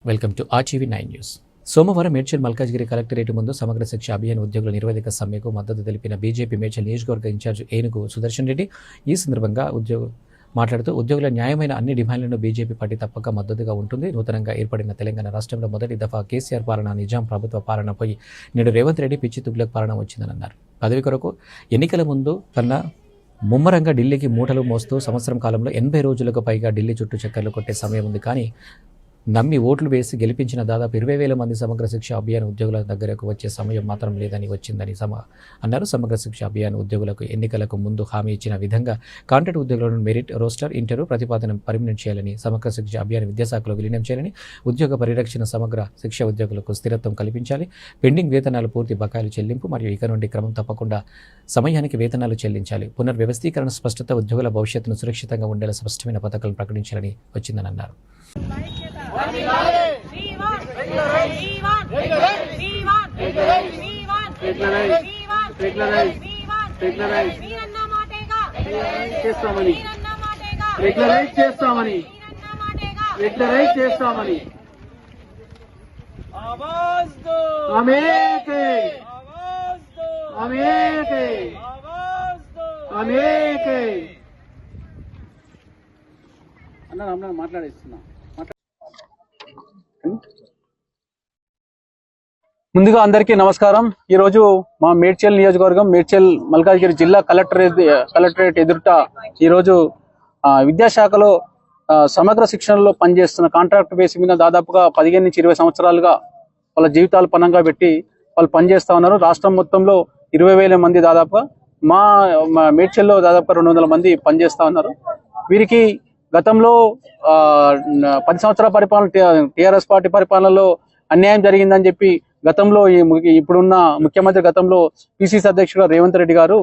Welcome to RTV9 news. సోమవారం Medchal Malkajgiri collectorate ముందు సమగ్ర శిక్ష అభియాన్ ఉద్యోగుల నిరవధిక సమ్మెకు మద్దతు తెలిపిన బీజేపీ మేడ్చల్ నియోజకవర్గ ఇన్ఛార్జ్ ఏనుగు సుదర్శన్ రెడ్డి ఈ సందర్భంగా మాట్లాడుతూ ఉద్యోగుల న్యాయమైన అన్ని డిమాండ్లను బీజేపీ పార్టీ తప్పక మద్దతుగా ఉంటుంది. నూతనంగా ఏర్పడిన తెలంగాణ రాష్ట్రంలో మొదటి దఫా కేసీఆర్ పాలన నిజాం ప్రభుత్వ పాలన పోయి నేడు రేవంత్ రెడ్డి పిచ్చి తుగ్లక్ పాలన వచ్చిందని అన్నారు. పదవి కొరకు ఎన్నికల ముందు కన్నా ముమ్మరంగా ఢిల్లీకి మూటలు మోస్తూ సంవత్సరం కాలంలో 80 రోజులకు పైగా ఢిల్లీ చుట్టూ చక్కర్లు కొట్టే సమయం ఉంది. కానీ నమ్మి ఓట్లు వేసి గెలిపించిన దాదాపు 20,000 మంది సమగ్ర శిక్ష అభియాన్ ఉద్యోగుల దగ్గరకు వచ్చే సమయం మాత్రం లేదని వచ్చిందని అన్నారు. సమగ్ర శిక్ష అభియాన్ ఉద్యోగులకు ఎన్నికలకు ముందు హామీ ఇచ్చిన విధంగా కాంట్రాక్ట్ ఉద్యోగులను మెరిట్, రోస్టర్, ఇంటర్వ్యూ ప్రతిపాదన పర్మినెంట్ చేయాలని, సమగ్ర శిక్ష అభియాన్ విద్యాశాఖలో విలీనం చేయాలని, ఉద్యోగ పరిరక్షణ సమగ్ర శిక్ష ఉద్యోగులకు స్థిరత్వం కల్పించాలి, పెండింగ్ వేతనాలు పూర్తి బకాయిలు చెల్లింపు మరియు ఇక నుండి క్రమం తప్పకుండా సమయానికి వేతనాలు చెల్లించాలి, పునర్వ్యవస్థీకరణ స్పష్టత, ఉద్యోగుల భవిష్యత్తును సురక్షితంగా ఉండేలా స్పష్టమైన పథకాలను ప్రకటించాలని వచ్చిందని అన్నారు. మాట్లాడేస్తున్నా. ముందుగా అందరికీ నమస్కారం. ఈరోజు మా మేడ్చల్ నియోజకవర్గం మేడ్చల్ మల్కాజ్గిరి జిల్లా కలెక్టరేట్ ఎదుట ఈరోజు విద్యాశాఖలో సమగ్ర శిక్షణలో పనిచేస్తున్న కాంట్రాక్ట్ బేస్ మీద దాదాపుగా 15 నుంచి 20 సంవత్సరాలుగా వాళ్ళ జీవితాలు పణంగా పెట్టి వాళ్ళు పనిచేస్తూ ఉన్నారు. రాష్ట్రం మొత్తంలో 20,000 మంది దాదాపుగా మా మేడ్చల్లో దాదాపుగా 200 మంది పనిచేస్తూ ఉన్నారు. వీరికి గతంలో 10 సంవత్సరాల పరిపాలన టీఆర్ఎస్ పార్టీ పరిపాలనలో అన్యాయం జరిగిందని చెప్పి గతంలో ఇప్పుడున్న ముఖ్యమంత్రి గతంలో పిసిసి అధ్యక్షుడు రేవంత్ రెడ్డి గారు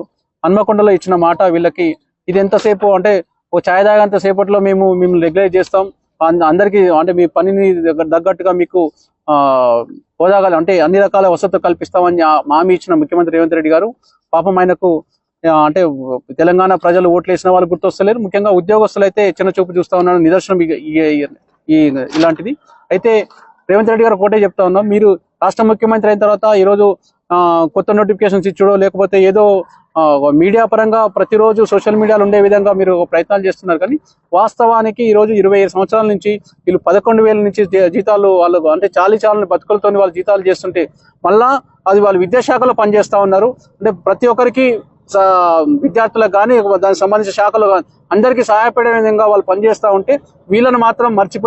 హన్మకొండలో ఇచ్చిన మాట వీళ్ళకి ఇది ఎంతసేపు అంటే ఓ ఛాయ్ తాగంత సేపట్లో మేము రెగ్యులేట్ చేస్తాం, అందరికీ అంటే మీ పనిని తగ్గట్టుగా మీకు హోదాగా అంటే అన్ని రకాల వసతులు కల్పిస్తామని హామీ ఇచ్చిన ముఖ్యమంత్రి రేవంత్ రెడ్డి గారు పాపం ఆయనకు అంటే తెలంగాణ ప్రజలు ఓట్లు వేసిన వాళ్ళు గుర్తొస్తలేరు. ముఖ్యంగా ఉద్యోగస్తులు అయితే చిన్న చూపు చూస్తా ఉన్నారు. నిదర్శనం ఇలాంటిది. అయితే రేవంత్ రెడ్డి గారు ఒకటే చెప్తా ఉన్నాం, మీరు రాష్ట్ర ముఖ్యమంత్రి అయిన తర్వాత ఈరోజు కొత్త నోటిఫికేషన్స్ ఇచ్చడో లేకపోతే ఏదో మీడియా పరంగా ప్రతిరోజు సోషల్ మీడియాలో ఉండే విధంగా మీరు ప్రయత్నాలు చేస్తున్నారు. కానీ వాస్తవానికి ఈరోజు 25 సంవత్సరాల నుంచి వీళ్ళు 11,000 నుంచి జీతాలు వాళ్ళు అంటే చాలని బతుకులతో వాళ్ళు జీతాలు చేస్తుంటే మళ్ళా అది వాళ్ళు విద్యాశాఖలో పనిచేస్తా ఉన్నారు. అంటే ప్రతి ఒక్కరికి విద్యార్థులకు కానీ దానికి సంబంధించిన శాఖలు కానీ అందరికీ సహాయపడే విధంగా వాళ్ళు పనిచేస్తూ ఉంటే వీళ్ళని మాత్రం మర్చిపోయి